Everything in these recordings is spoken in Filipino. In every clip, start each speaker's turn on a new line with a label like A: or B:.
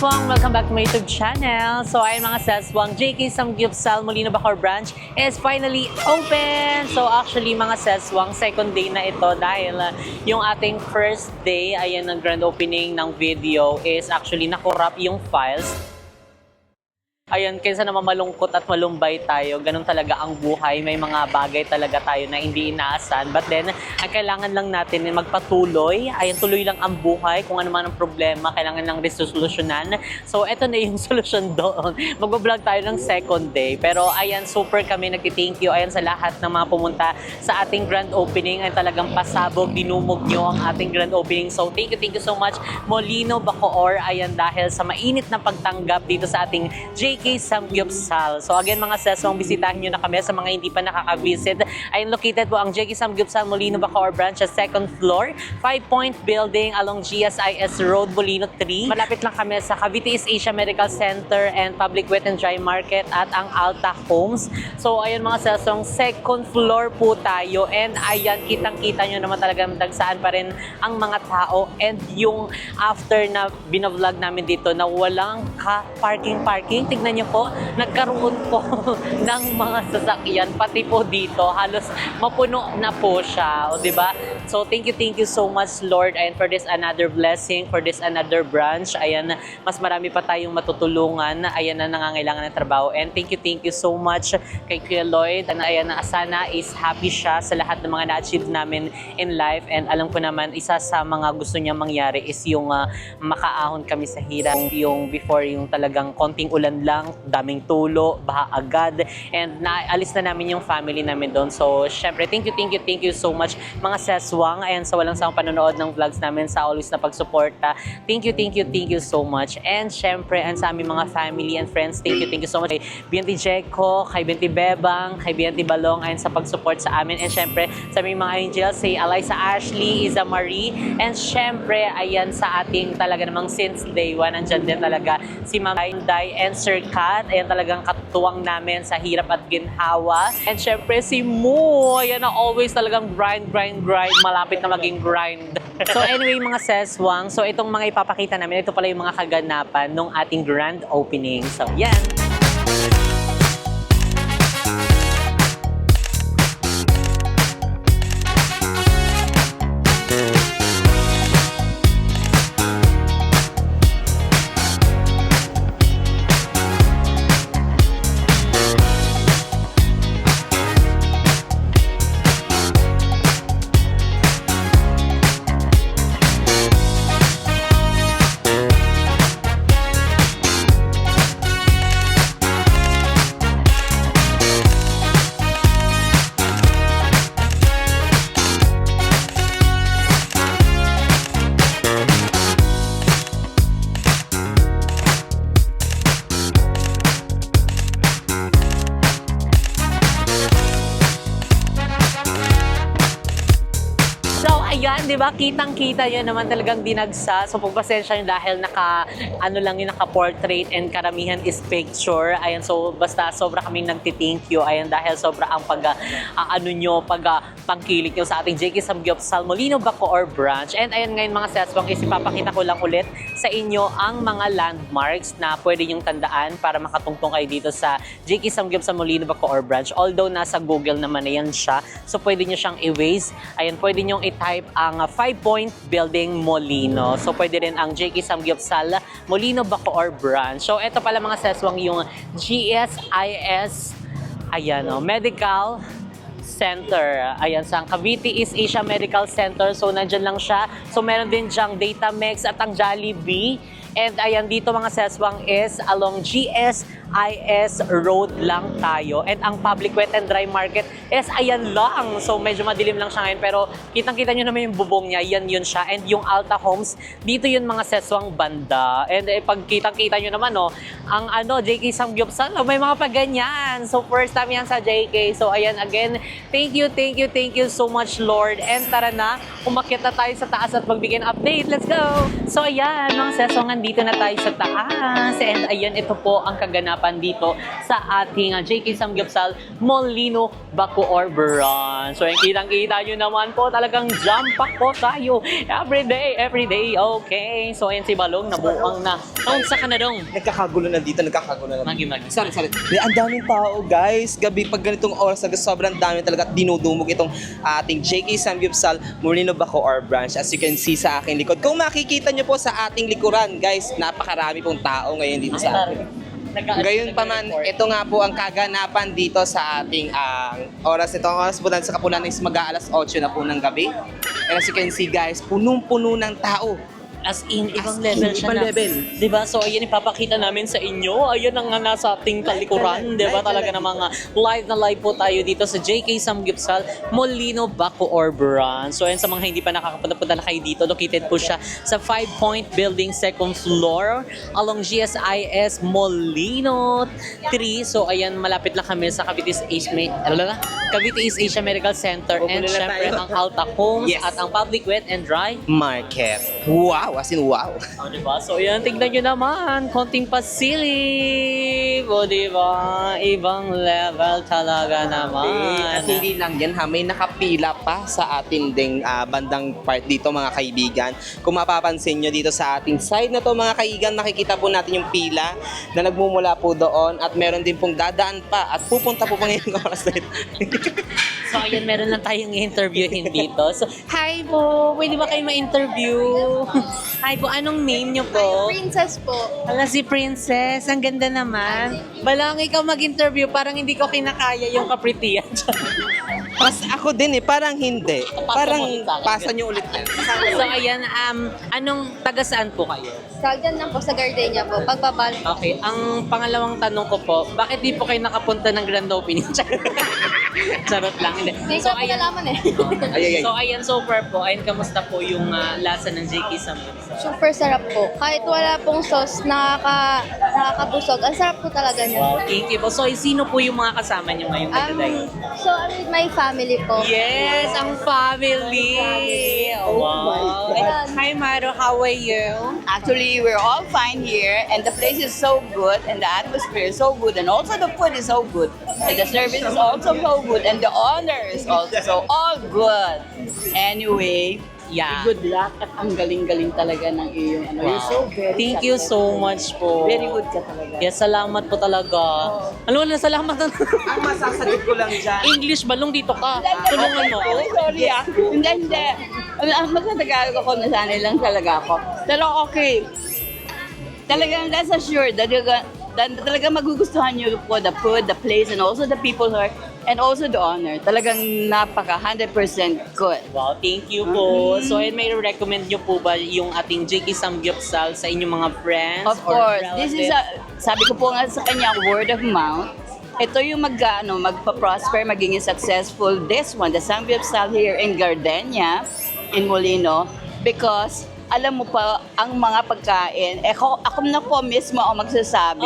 A: Seswang! Welcome back to my YouTube channel. So ayun mga Seswang, JK Samgyupsal Molino Bacoor branch is finally open. So actually mga Seswang, second day na ito dahil yung ating first day, ayan ang grand opening ng video is actually nakorrupt yung files. Ayun, kaysa naman malungkot at malumbay tayo, ganun talaga ang buhay. May mga bagay talaga tayo na hindi inaasahan. But then, ang kailangan lang natin ay magpatuloy. Ayun, tuloy lang ang buhay. Kung ano man ang problema, kailangan lang resolusyonan. So, eto na yung solusyon doon. Mag-vlog tayo ng second day. Pero ayan, super kami nag-thank you. Ayan sa lahat ng mga pumunta sa ating grand opening. Ay talagang pasabog, dinumog nyo ang ating grand opening. So, thank you so much, Molino Bacoor. Ayan, dahil sa mainit na pagtanggap dito sa ating JK Samgyupsal. So again mga Seswang, bisitahin nyo na kami sa mga hindi pa nakaka-visit. Ayun, located po ang JK Samgyupsal Molino Bacoor branch sa second floor, 5-point building along GSIS Road, Molino 3. Malapit lang kami sa Cavite East Asia Medical Center and Public Wet and Dry Market at ang Alta Homes. So ayun mga Seswang, second floor po tayo and ayan, kitang-kita nyo naman talaga dagsaan pa rin ang mga tao and yung after na binavlog namin dito na walang parking. Tignan nyo po, nagkaroon po ng mga sasakyan, pati po dito, halos mapuno na po siya, o diba? So, thank you so much, Lord, and for this another blessing, for this another branch. Ayan, mas marami pa tayong matutulungan, ayan na nangangailangan ng trabaho, and thank you so much kay Kuya Lloyd, and ayan na sana is happy siya sa lahat ng mga na-achieve namin in life, and alam ko naman, isa sa mga gusto niya mangyari is yung makaahon kami sa hirap, yung before yung talagang konting ulan lang, daming tulo, baha agad, and naalis na namin yung family namin doon. So, syempre, thank you so much mga Seswang, ayan sa walang sawang panonood ng vlogs namin, sa always na pagsuporta. Thank you so much. And syempre, and sa aming mga family and friends, thank you so much kay BNT Jeco, kay BNT Bebang, kay BNT Balong, ayan sa pagsupport sa amin. And syempre, sa aming mga angels, si Eliza Ashley, Iza Marie, and syempre, ayan sa ating talaga namang since day one, andyan din talaga si Ma'am Day and Sir Kat, ayan talagang katuwang namin sa hirap at ginhawa. And syempre si Mu, ayan na always talagang grind, malapit na maging grind. So anyway mga Seswang, so itong mga ipapakita namin, ito pala yung mga kaganapan ng ating grand opening. So yan. Ayan, di ba? Kitang-kita yun naman talagang dinagsa. So, pagpasensya nyo dahil naka-portrait and karamihan is picture. Ayan, so basta sobra kaming nagti-thank you. Ayan, dahil sobra ang pangkilik nyo sa ating JK Samgyupsal Molino Bacoor branch. And ayan ngayon mga Seswang, ipapakita ko lang ulit sa inyo ang mga landmarks na pwede nyong tandaan para makatungtong kayo dito sa JK Samgyupsal Molino Bacoor branch. Although nasa Google naman na yan siya, so pwede nyo siyang i-waze. Ayan, pwede nyong i-type ang 5-point building Molino. So pwede rin ang JK Samgyupsal Molino Bacoor branch. So ito pala mga Seswang yung GSIS Medical Center. Ayan, sa Cavite East Asia Medical Center. So nandyan lang siya. So meron din diyang Datamex at ang Jollibee. And ayan, dito mga Seswang is along GSIS Road lang tayo. And ang Public Wet and Dry Market is ayan lang. So medyo madilim lang siya ngayon. Pero kitang-kita nyo naman yung bubong niya. Yan yun siya. And yung Alta Homes, dito yun mga Seswang banda. And pag kitang-kita nyo naman, ang JK Samgyupsal, may mga paganyan. So first time yan sa JK. So ayan, again, thank you so much, Lord. And tara na, umakyat na tayo sa taas at magbigay ng update. Let's go! So ayan, mga Seswang, nandito na tayo sa taas. And ayan, ito po ang kaganapan dito sa ating JK Samgyupsal Molino Bacoor Baco or Brunch. So, yung kitang-kita nyo naman po, talagang jump pack po tayo every day. Okay. So, ayan si Balong, nabuang na. Kaunsa ka na dong?
B: Nagkakagulo na dito.
A: Magi.
B: Sorry. Ang daming tao, guys. Gabi, pag ganitong oras, sobrang dami talaga at dinudumog itong ating JK Samgyupsal Molino Baco or Branch. As you can see sa aking likod. Kung makikita nyo po sa ating likuran, guys, napakarami pong tao ngayon dito sa atin. Gayon pa man, ito nga po ang kaganapan dito sa ating oras. Ito ang oras po sa Kapulan is mag-aalas 8 na po ng gabi. And as you can see, guys, punong-puno ng tao.
A: As in, ibang level siya na. Diba? So, ayan, ipapakita namin sa inyo. Ayan ang nasa ating kalikuran. Diba? Talaga na mga live po tayo dito sa JK Samgyupsal Molino Baco or Branch. So, ayan, sa mga hindi pa nakakapunta na kayo dito, located po siya sa 5 Point Building, 2nd floor, along GSIS Molino 3. So, ayan, malapit lang kami sa Cavite East Asia Medical Center and syempre ang Alta Homes at ang Public Wet and Dry
B: Market. Wow! As in, wow!
A: Diba? So, yan, tignan nyo naman. Konting pasilip. O, diba? Ibang level talaga naman.
B: At hindi lang yan ha, may nakapila pa sa ating ding bandang part dito mga kaibigan. Kung mapapansin nyo dito sa ating side na to mga kaibigan, makikita po natin yung pila na nagmumula po doon at meron din pong dadaan pa at pupunta po pa ngayong oras na ito.
A: So, ayan, meron lang tayong interviewin dito. So, hi po! Pwede ba kayo ma-interview? Hi po, anong name nyo po?
C: Princess po.
A: Wala si Princess, ang ganda naman. Balang ikaw mag-interview, parang hindi ko kinakaya yung kapritian.
B: Pas ako din parang hindi. Parang pasa nyo ulit yan.
A: So, ayan, anong taga saan po kayo?
C: Dyan lang po sa Gardenia po. Pagbabal.
A: Okay, ang pangalawang tanong ko po, bakit di po kayo nakapunta ng grand opening? Charot lang. Hindi.
C: Hindi ko po nalaman eh.
B: Ay.
A: So, ayan, so far po, ayan, kamusta po yung lasa ng JK Samgyupsal?
C: Super sarap po. Kahit wala pong sauce, nakakabusog. Ang sarap po talaga niya.
A: Wow, thank you po. So, sino po yung mga kasama niyo ngayong tagaday?
C: So, I'm with my family po.
A: Yes, ang family! Wow.
C: God.
A: Hi, Maro. How are you?
D: Actually, we're all fine here, and the place is so good, and the atmosphere is so good, and also the food is so good, and the service is also so good, and the honor is also all good. Anyway,
A: Yeah.
D: good luck at ang galing-galing talaga ng iyong ano. You're so very
A: Thank you so much po.
D: Very good ka talaga.
A: Yes, salamat po talaga. Alam mo na, salamat na.
B: Ang masasagot ko lang dyan,
A: English, Balong, dito ka. Tulungan mo ako.
D: Sorry ah. Hindi. Magtatagalog ako, nasanay lang talaga ako. Pero okay. Talagang that's assured that talagang magugustuhan niyo po the food, the place, and also the people who are, and also the honor. Talagang napaka 100% good.
A: Wow, thank you po. So, may recommend nyo po ba yung ating JK Samgyupsal sa inyong mga friends?
D: Of
A: or
D: course, this is
A: relatives?
D: sabi ko po nga sa kanya, word of mouth. Ito yung magpa-prosper, maging successful. This one, the Samgyupsal here in Gardenia, in Molino, because alam mo pa, ang mga pagkain, ako na po mismo ang magsasabi.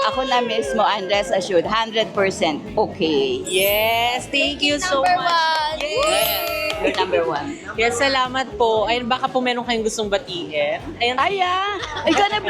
D: Ako na mismo, and rest assured, 100% okay.
A: Yes, thank you so
C: Number
A: much.
C: one.
A: Yay!
D: You're number one.
A: Yes, salamat po. Ayun, baka po meron kayong gustong batiin. Ayun,
D: Ikaw na,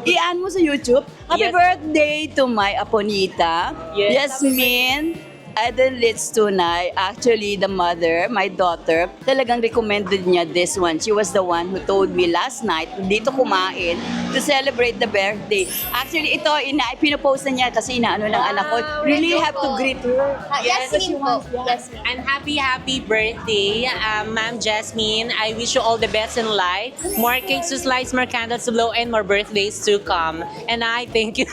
D: i-an mo sa YouTube. Happy
A: Yes.
D: birthday to my Aponita,
A: Yes.
D: Yasmin Adelitz Tunay. Actually, the mother, my daughter, talagang recommended niya this one. She was the one who told me last night, dito kumain, to celebrate the birthday. Actually, ito, pinopost na niya kasi inaano ng anak ko. Really have to greet her.
C: Yasmin po. Yasmin.
A: and happy birthday, Ma'am Jasmine. I wish you all the best in life. More cakes to slice, more candles to blow, and more birthdays to come. And I thank you.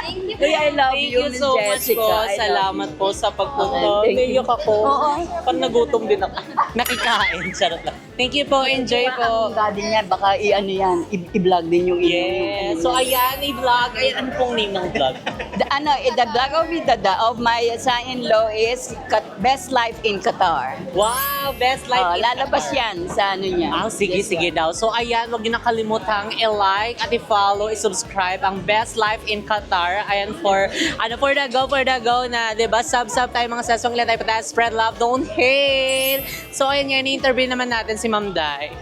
C: Thank you.
D: Kaya I love
A: Thank
D: you,
A: you
D: Miss
A: so much
D: Jessica.
A: po.
D: I love
A: Salamat
D: you.
A: po sa pagpunta.
D: Thank you.
A: Naiyak ako.
D: Oo.
A: Pag nagutom din ako. Nakikain. Charot lang. Thank you po. Enjoy po.
D: Ang garden niya, baka i-ano yan, i-vlog din yung
A: Yes. So, ayan, i-vlog. Ayan, ano pong name ng vlog?
D: the vlog of my son-in-law is Best Life in Qatar.
A: Wow, best life in
D: Lalabas
A: Qatar.
D: yan sa ano niya.
A: Sige daw. So, ayan, huwag niyo nakalimutang i-like at i-follow, i-subscribe ang Best Life in Qatar. Ayan, for the go na, di ba? Sub tayo mga sesong lang tayo pataas. Spread love, don't hate. So, ayan yan, i-interview naman natin si Ma'am Dai.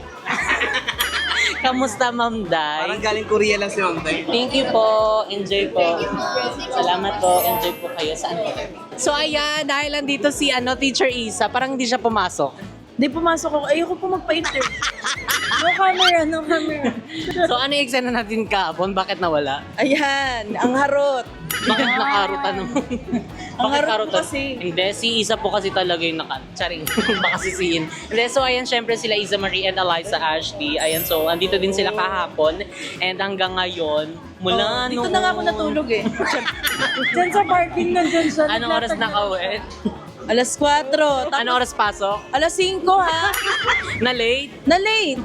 A: Kamusta, Ma'am
B: Parang
A: Day?
B: galing Korea lang si Ma'am Day.
A: Thank you po. Enjoy po. Salamat po. Enjoy po kayo. Saan po? So ayan, dahil nandito si Teacher Isa, parang hindi siya pumasok.
E: Di pumasok ako. Ayoko po magpa-interview. No camera, no camera.
A: So ano yung eksena natin kahapon? Bakit nawala?
E: Ayan, ang harot.
A: Bakit nakarutan naman?
E: Ang
A: Bakit
E: harot po
A: karutan?
E: kasi.
A: Hindi, si Isa po kasi talaga yung Charing. Baka sisihin. Hindi, so ayan, syempre sila Isa Marie and Eliza Ashley. Ayan, so andito din sila kahapon. And hanggang ngayon, mula
E: Dito na nga ako natulog eh. Diyan sa parking nandyan siya.
A: Anong oras nakauwi?
E: Alas 4. Tapos,
A: Anong oras pasok?
E: alas 5 ha.
A: Na late?
E: Na late.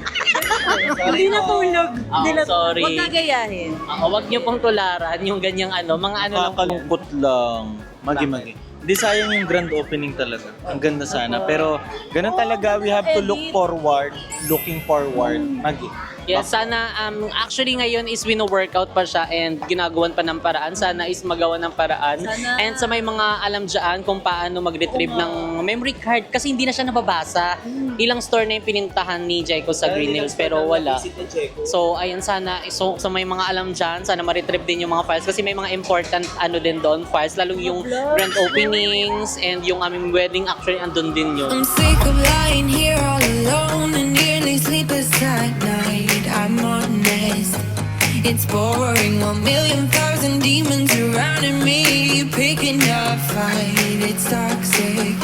E: Hindi natulog.
A: Oh, sorry.
E: Huwag gagayahin.
A: Huwag niyo pong tularan yung ganyang mga lang.
F: Nakakalungkot lang. Magi-magi. Di sayang yung grand opening talaga. Ang ganda sana. Pero ganun talaga, we have to look forward. Looking forward. Magi.
A: Yes, sana actually ngayon is wino-workout pa siya and ginagawan pa ng paraan. Sana is magawa ng paraan.
E: Sana.
A: And sa may mga alam dyan kung paano mag-retrieve ng memory card kasi hindi na siya nababasa. Ilang store na yung pinintahan ni Jaiko sa Green Hills pero wala. So ayun sana, so sa may mga alam dyan, sana ma-retrieve din yung mga files kasi may mga important din doon files, lalo yung grand openings and yung aming wedding actually andun din yun.
G: I'm sick of lying here all alone and nearly sleepless at night. I'm honest, it's boring. 1,000,000 demons surrounding me, picking a fight. It's toxic.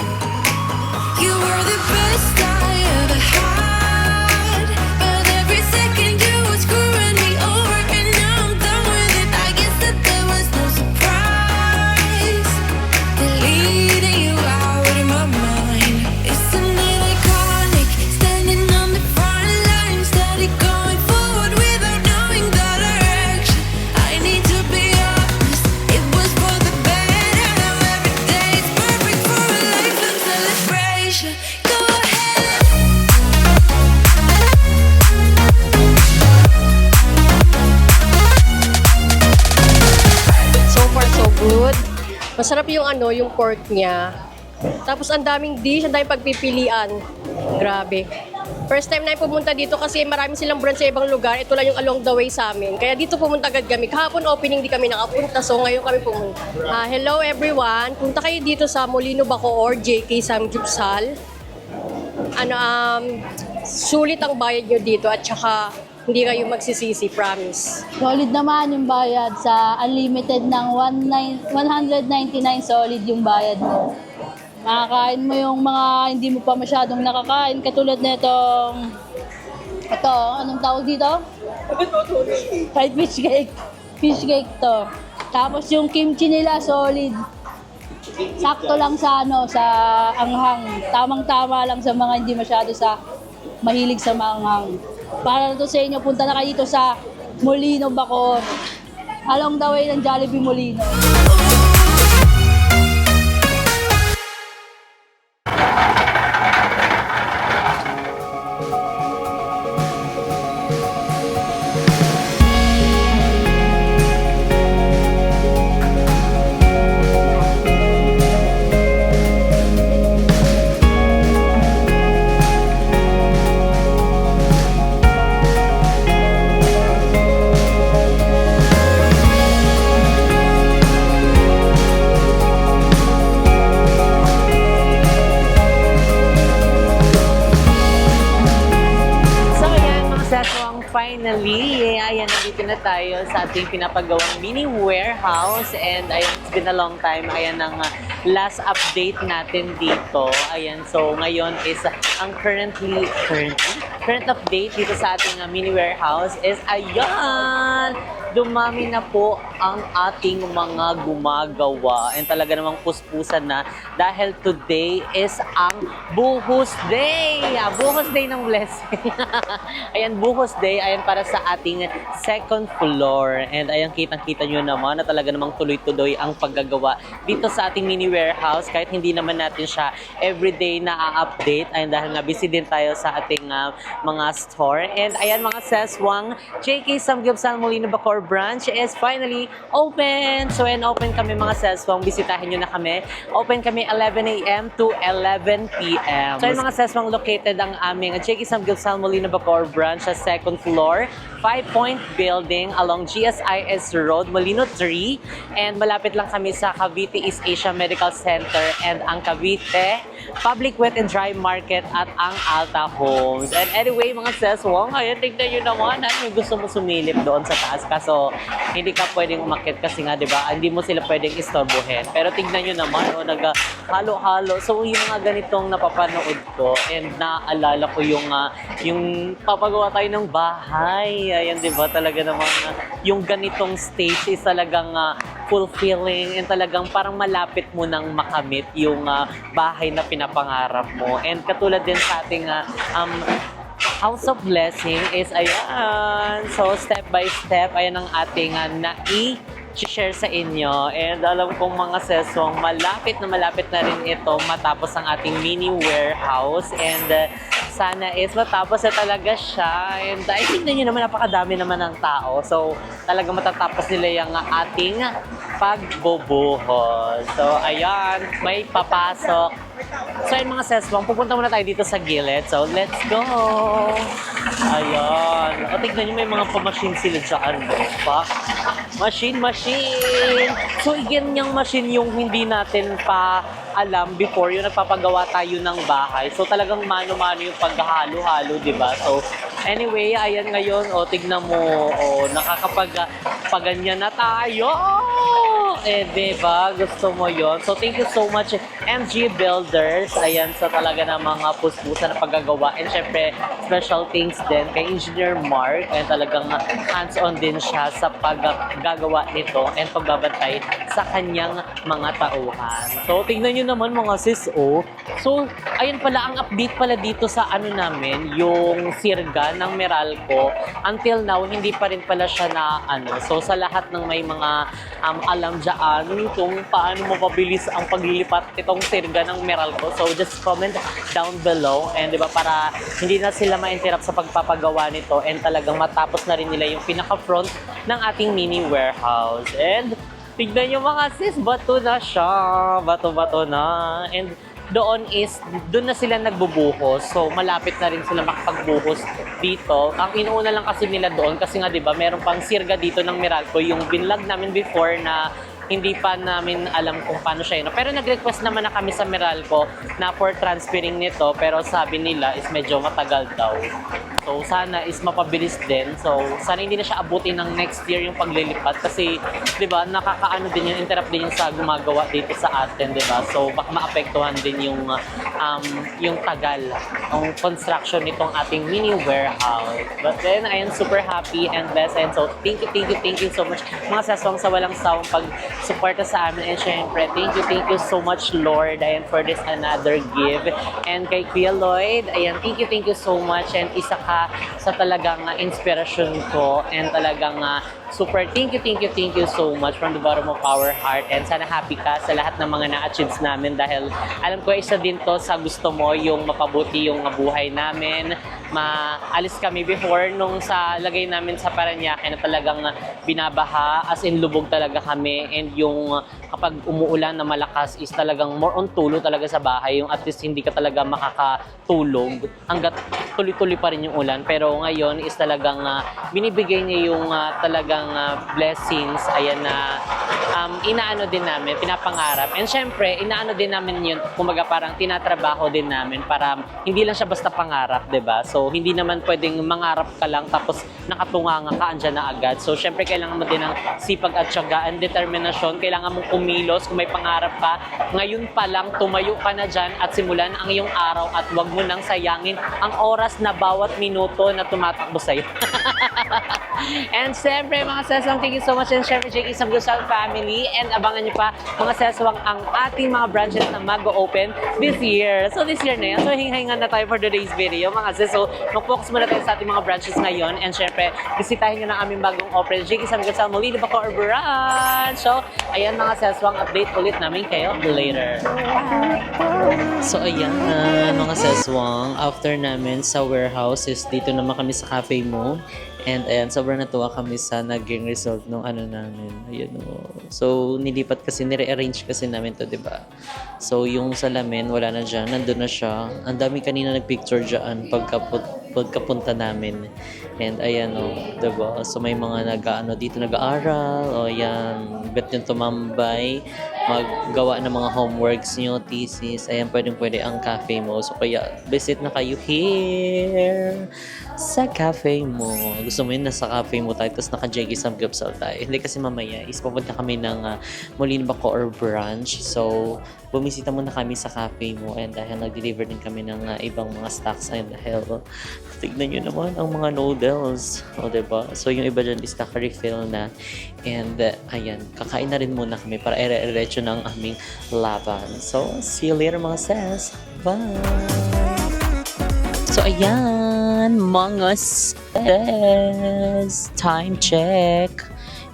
G: You were the best I ever had, but every second you were screwing me over, and now I'm done with it. I guess that there was no surprise. Deleting you out of my mind. Isn't it iconic? Standing on the front line, steady going forward without knowing the direction. I need to be honest, it was for the better. Now every day is perfect for a lifelong celebration. Go ahead.
H: So far, so good. Masarap yung yung pork niya. Tapos ang daming dish, ang daming pagpipilian. Grabe. First time na pumunta dito kasi marami silang brand sa ibang lugar. Ito lang yung along the way sa amin. Kaya dito pumunta agad kami. Kahapon opening di kami nakapunta. So ngayon kami pumunta. Hello everyone. Punta kayo dito sa Molino Bacoor, JK Samgyupsal. Sulit ang bayad nyo dito at saka hindi kayo magsisisi, promise.
I: Solid naman yung bayad sa unlimited ng 199 solid yung bayad mo. Makakain mo yung mga hindi mo pa masyadong nakakain katulad nitong anong tawag dito? Fried fish cake. Fish cake to. Tapos yung kimchi nila solid. Sakto lang sa sa anghang. Tamang-tama lang sa mga hindi masyado sa mahilig sa maanghang. Para to sa inyo, punta na kayo dito sa Molino Bacoor. Along the way ng Jollibee Molino.
A: Finally, ayan, nandito na tayo sa ating pinapagawang mini warehouse and ayan, it's been a long time. Ayan ang last update natin dito. Ayan, so ngayon is ang current update dito sa ating mini warehouse is ayan, dumami na po ang ating mga gumagawa and talaga namang puspusan na dahil today is ang Buhos Day! Buhos Day ng blessing. Ayan, Buhos Day, ayan para sa ating second floor. And ayan, kitang-kita nyo naman na talaga namang tuloy-tuloy ang paggagawa dito sa ating mini warehouse kahit hindi naman natin siya everyday na-update. Ayan, dahil nga busy din tayo sa ating mga store. And ayan mga seswang, JK Samgyupsal Molino Bacoor Bacoor branch is finally open. So, and open kami mga seswang. Bisitahin nyo na kami. Open kami 11 a.m. to 11 p.m. So, yung mga seswang located ang aming J.K. Samgyeopsal Molino Bacoor branch sa second floor, 5-point building along GSIS Road, Molino 3. And malapit lang kami sa Cavite East Asia Medical Center and ang Cavite Public Wet and Dry Market at ang Alta Homes. And anyway, mga seswang, ayun, tignan nyo naman, may gusto mo sumilip doon sa taas. Kaso, hindi ka pwedeng umakyat kasi nga, di ba, hindi mo sila pwedeng istorbohin. Pero tignan nyo naman, nag-halo-halo. So, yung mga ganitong napapanood ko and naalala ko yung papagawa tayo ng bahay. Ayan, di ba, talaga naman, yung ganitong stage is talagang fulfilling and talagang parang malapit mo nang makamit yung bahay na pinapangarap mo. And katulad din sa ating House of Blessing is ayan. So step by step, ayan ang ating share sa inyo. And alam kong mga seswang, malapit na rin ito matapos ang ating mini warehouse. And sana is matapos na talaga siya. And I think na nyo naman, napakadami naman ng tao. So talaga matatapos nila yung ating pagbubuhos. So ayan, may papasok. So ayun mga seswang, pupunta muna tayo dito sa gilid. So let's go! Ayan. O tignan nyo, may mga pa-machine sila dyan. Pa? Machine! So ganyang machine yung hindi natin pa alam before yung nagpapagawa tayo ng bahay. So talagang mano-mano yung paghahalo-halo, di ba? So anyway, ayan ngayon, o tignan mo, o nakakapag-paganyan na tayo! Eh, diba? Gusto mo yon. So, thank you so much, MG Builders. Ayan, sa talaga ng mga puspusa na paggagawa. And syempre, special thanks din kay Engineer Mark. And talagang hands-on din siya sa paggagawa nito and pagbabantay sa kanyang mga tauhan. So, tignan nyo naman mga sis, oh. So, ayun pala, ang update pala dito sa namin, yung sirga ng Meralco. Until now, hindi pa rin pala siya na So, sa lahat ng may mga alam dyan kung paano mo pabilis ang paglilipat itong sirga ng Meralco. So, just comment down below. And diba, para hindi na sila ma-interrupt sa pagpapagawa nito and talagang matapos na rin nila yung pinaka-front ng ating mini warehouse. And tignan nyo mga sis, bato na siya. Bato-bato na. And doon na sila nagbubuhos. So, malapit na rin sila makapagbuhos dito. Ang inuuna lang kasi nila doon, kasi nga diba, meron pang sirga dito ng Meralco, yung binlog namin before na hindi pa namin alam kung paano siya yun. Pero nag-request naman na kami sa Meralco na for transferring nito, pero sabi nila is medyo matagal daw. So, sana is mapabilis din. So, sana hindi na siya abutin ng next year yung paglilipat kasi, di ba, nakakaano din yun, interrupt din yung sa gumagawa dito sa atin, di ba? So, baka maapektuhan din yung tagal, ang construction nitong ating mini warehouse. But then, I am super happy and blessed. And so, thank you so much mga saswang sa walang sawang pag-suporta sa amin. And syempre, thank you so much, Lord, ayan, for this another give. And kay Kuya Lloyd, ayan, thank you so much. And isa ka sa talagang inspirasyon ko and talagang super thank you so much from the bottom of our heart. And sana happy ka sa lahat ng mga na-achieves namin dahil alam ko isa din to sa gusto mo, yung mapabuti yung buhay namin. Maalis kami before nung sa lagay namin sa Parañaque na talagang binabaha, as in lubog talaga kami. And yung kapag umuulan na malakas is talagang more on tulo talaga sa bahay, yung at least hindi ka talaga makakatulog hanggat tuloy-tuloy pa rin yung ulan. Pero ngayon is talagang binibigay niya yung talagang blessings, ayan na inaano din namin, pinapangarap. And syempre, inaano din namin yun, kumbaga parang tinatrabaho din namin para hindi lang siya basta pangarap, 'di ba? So hindi naman pwedeng mangarap ka lang tapos nakatunganga ka andyan na agad. So syempre kailangan mo din ng sipag at tiyaga and determinasyon. Kailangan mong kumilos kung may pangarap ka. Ngayon pa lang tumayo ka na dyan at simulan ang iyong araw at wag mo nang sayangin ang oras na bawat minuto na tumatakbo sa'yo. And syempre mga seswang, thank you so much. And syempre J.K. Samgyeopsal family, and abangan nyo pa mga seswang ang ating mga branches na mag-open this year. So this year na yan. So hinga-hinga na tayo for today's video mga sis. So mag-focus muna tayo sa ating mga branches ngayon. And syempre bisitahin nyo na aming bagong open J.K. Samgyeopsal Molino Bacoor branch. So ayan mga seswang, update ulit namin kayo later. So ayan mga seswang, after namin sa warehouse is dito naman kami sa cafe mo. And ayan, sobrang natuwa kami sa naging result ng ano namin. Ayun, oh. So, nilipat kasi, nire-arrange kasi namin to, di ba? So, yung salamin, wala na dyan. Nandun na siya. Ang dami kanina nagpicture dyan pagkapunta namin. And ayan, oh, di ba? So, may mga dito nag-aaral. O, ayan. Bet yung tumambay. Maggawa ng mga homeworks nyo, thesis. Ayan, pwede ang cafe mo. So, kaya, visit na kayo here sa cafe mo. Gusto mo yun, nasa cafe mo tayo, tapos naka-Jeggy Samgyupsal tayo. Hindi kasi mamaya, is pupunta kami ng Molino Bacoor branch. So, bumisita muna kami sa cafe mo and dahil nag-deliver din kami ng ibang mga stocks and dahil tignan nyo naman ang mga noodles. O, diba? So, yung iba dyan is naka-refill na. And, ayan, kakain na rin muna kami para ere-erecho ng aming laban. So, see you later mga sis. Bye! So, ayan, mga sis. Time check.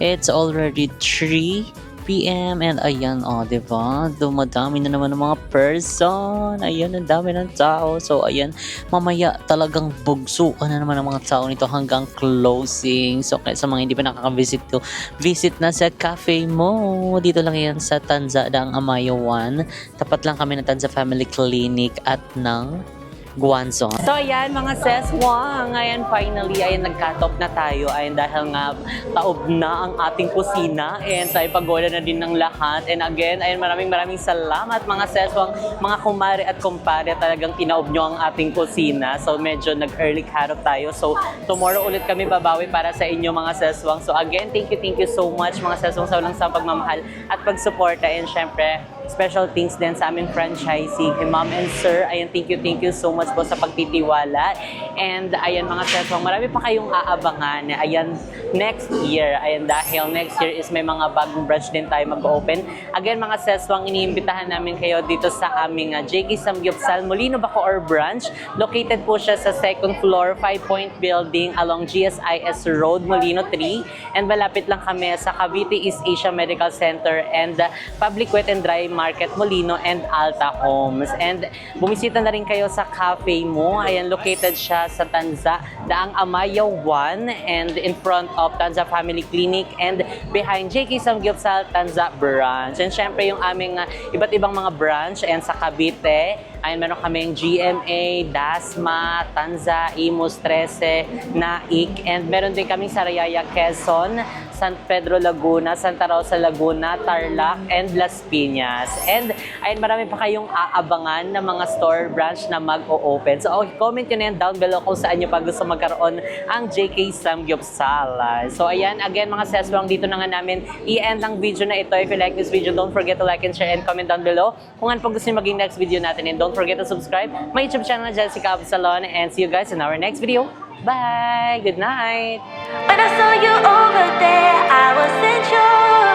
A: It's already 3 p.m. And ayan, diba? Dumadami na naman ng mga person. Ayan, ang dami ng tao. So, ayan, mamaya talagang bugsukan na naman ng mga tao nito hanggang closing. So, kaya sa mga hindi pa nakaka-visit to, visit na sa cafe mo. Dito lang yan sa Tanza, Daang Amaya 1. Tapat lang kami ng Tanza Family Clinic at ng Guanzon. So ayan mga seswang, ayan finally, ayan nagkatop na tayo, ayan dahil nga taob na ang ating kusina and sa ipagoda na din ng lahat. And again, ayan maraming salamat mga seswang, mga kumare at kumpare, talagang tinaob nyo ang ating kusina. So medyo nag-early carop tayo. So tomorrow ulit kami babawi para sa inyo mga seswang. So again, thank you so much mga seswang sa walang sa pagmamahal at pagsuporta. And syempre, special thanks din sa aming franchisee, kay Ma'am and Sir. Ayan, thank you so much po sa pagtitiwala. And ayan mga seswang, marami pa kayong aabangan. Ayan, next year. Ayan, dahil next year is may mga bagong branch din tayo mag-open. Again mga seswang, iniimbitahan namin kayo dito sa aming JK Samgyupsal Molino Bacoor branch. Located po siya sa second floor, 5-point building along GSIS Road, Molino 3. And malapit lang kami sa Cavite East Asia Medical Center and Public Wet and Dry Market Molino and Alta Homes. And bumisita na rin kayo sa cafe mo. Ayan, located siya sa Tanza, Daang Amaya 1 and in front of Tanza Family Clinic and behind JK Samgyupsal Tanza branch. And syempre yung aming iba't ibang mga branch and sa Cavite, ayan meron kaming GMA, Dasma, Tanza, Imus 13, Naik, and meron din kaming Sariaya, Quezon, San Pedro Laguna, Santa Rosa Laguna, Tarlac, and Las Piñas. And ayun, marami pa kayong aabangan na mga store branch na mag-o-open. So comment nyo na yan down below kung saan nyo pa gusto magkaroon ang JK Samgyupsal. So ayan, again mga seswang, dito na nga namin i-end ang video na ito. If you like this video, don't forget to like and share and comment down below kung ano pa gusto nyo maging next video natin. And don't forget to subscribe my YouTube channel, Jessica Absalon, and see you guys in our next video. Bye! Good night!
J: When I saw you over there, I wasn't sure.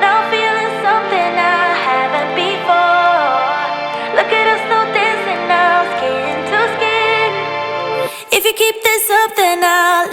J: Now I'm feeling something I haven't before. Look at us, no dancing now, skin to skin. If you keep this up, then I'll